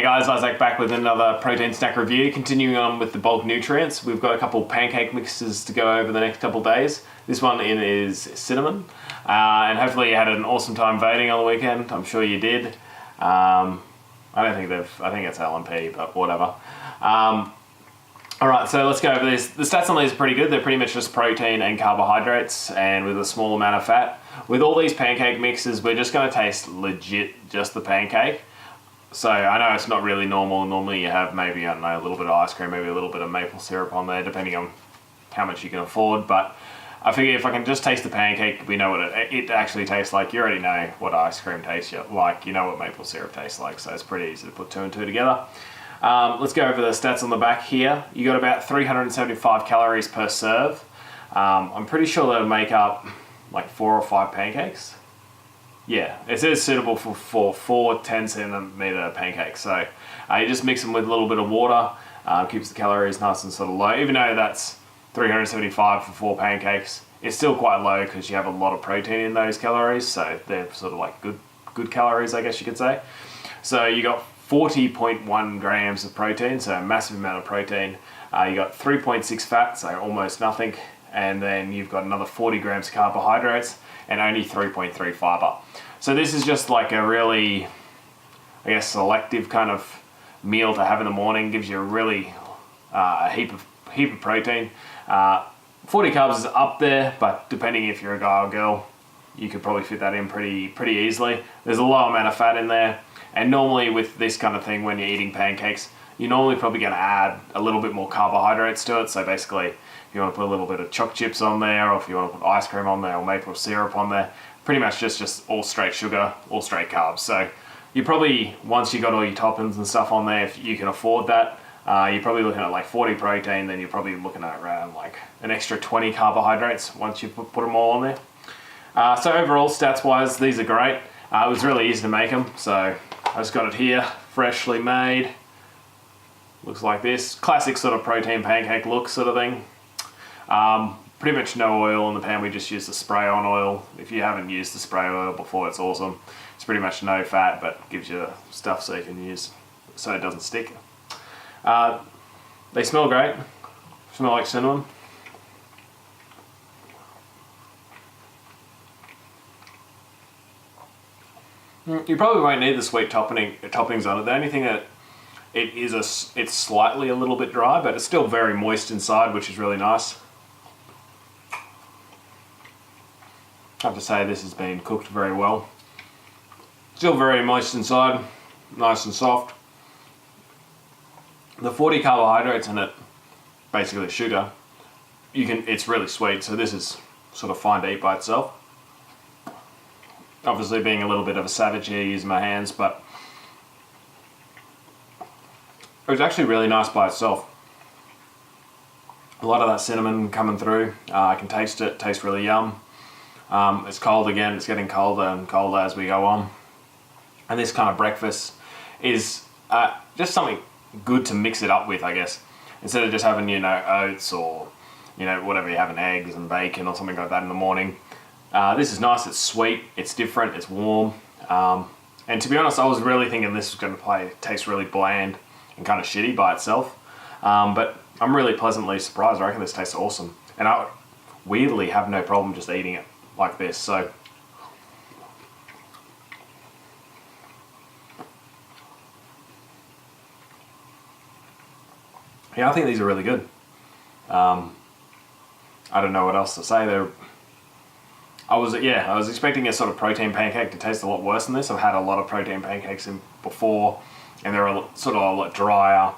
guys, Isaac back with another protein snack review. Continuing on with the bulk nutrients, we've got a couple pancake mixes to go over the next couple days. This one is cinnamon, and hopefully you had an awesome time voting on the weekend. I'm sure you did. I think it's LNP, but whatever. Alright, so let's go over this. The stats on these are pretty good. They're pretty much just protein and carbohydrates, and with a small amount of fat. With all these pancake mixes, we're just going to taste legit just the pancake. So I know it's not really normal. Normally you have maybe, I don't know, a little bit of ice cream, maybe a little bit of maple syrup on there, depending on how much you can afford. But I figure if I can just taste the pancake, we know what it actually tastes like. You already know what ice cream tastes like. You know what maple syrup tastes like. So it's pretty easy to put two and two together. Let's go over the stats on the back here. You got about 375 calories per serve. I'm pretty sure that'll make up like 4 or 5 pancakes. Yeah, it says suitable for 4 10 centimeter pancakes. So you just mix them with a little bit of water, keeps the calories nice and sort of low. Even though that's 375 for 4 pancakes, it's still quite low because you have a lot of protein in those calories. So they're sort of like good calories, I guess you could say. So you got 40.1 grams of protein, so a massive amount of protein. You got 3.6 fat, so almost nothing. And then you've got another 40 grams of carbohydrates and only 3.3 fiber. So this is just like a really, I guess, selective kind of meal to have in the morning. Gives you a really a heap of protein. 40 carbs is up there, but depending if you're a guy or girl, you could probably fit that in pretty easily. There's a low amount of fat in there, and normally with this kind of thing, when you're eating pancakes, you're normally probably going to add a little bit more carbohydrates to it. So basically, if you want to put a little bit of choc chips on there, or if you want to put ice cream on there, or maple syrup on there, pretty much just all straight sugar, all straight carbs. So you probably, once you got all your toppings and stuff on there, if you can afford that, you're probably looking at like 40 protein, then you're probably looking at around like an extra 20 carbohydrates once you put them all on there. So overall, stats-wise, these are great. It was really easy to make them, so I just got it here, freshly made. Looks like this. Classic sort of protein pancake look sort of thing. Pretty much no oil in the pan, we just use the spray on oil. If you haven't used the spray oil before, it's awesome. It's pretty much no fat, but gives you stuff so you can use, so it doesn't stick. They smell great, smell like cinnamon. You probably won't need the sweet toppings on it. The only thing that it's slightly a little bit dry, but it's still very moist inside, which is really nice. I have to say this has been cooked very well. Still very moist inside, nice and soft. The 40 carbohydrates in it, basically sugar, it's really sweet, so this is sort of fine to eat by itself. Obviously being a little bit of a savage here using my hands, but it was actually really nice by itself. A lot of that cinnamon coming through, I can taste it, tastes really yum. It's cold again, it's getting colder and colder as we go on. And this kind of breakfast is just something good to mix it up with, I guess. Instead of just having, oats or, whatever you have, eggs and bacon or something like that in the morning. This is nice, it's sweet, it's different, it's warm. And to be honest, I was really thinking this was going to taste really bland and kind of shitty by itself. But I'm really pleasantly surprised. I reckon this tastes awesome. And I weirdly have no problem just eating it like this. So yeah, I think these are really good. I don't know what else to say. I was expecting a sort of protein pancake to taste a lot worse than this. I've had a lot of protein pancakes in before, and they're sort of a lot drier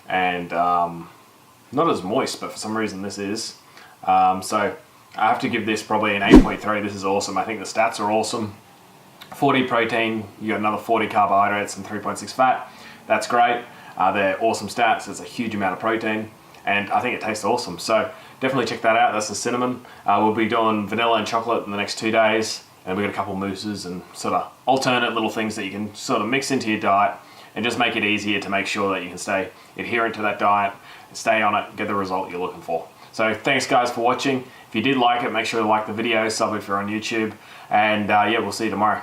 and not as moist, but for some reason this is. So I have to give this probably an 8.3. This is awesome. I think the stats are awesome. 40 protein, you got another 40 carbohydrates and 3.6 fat. That's great. They're awesome stats. It's a huge amount of protein, and I think it tastes awesome. So definitely check that out. That's the cinnamon. We'll be doing vanilla and chocolate in the next 2 days, and we've got a couple mousses and sort of alternate little things that you can sort of mix into your diet and just make it easier to make sure that you can stay adherent to that diet, stay on it, get the result you're looking for. So thanks guys for watching. If you did like it, make sure to like the video, sub if you're on YouTube, and yeah, we'll see you tomorrow.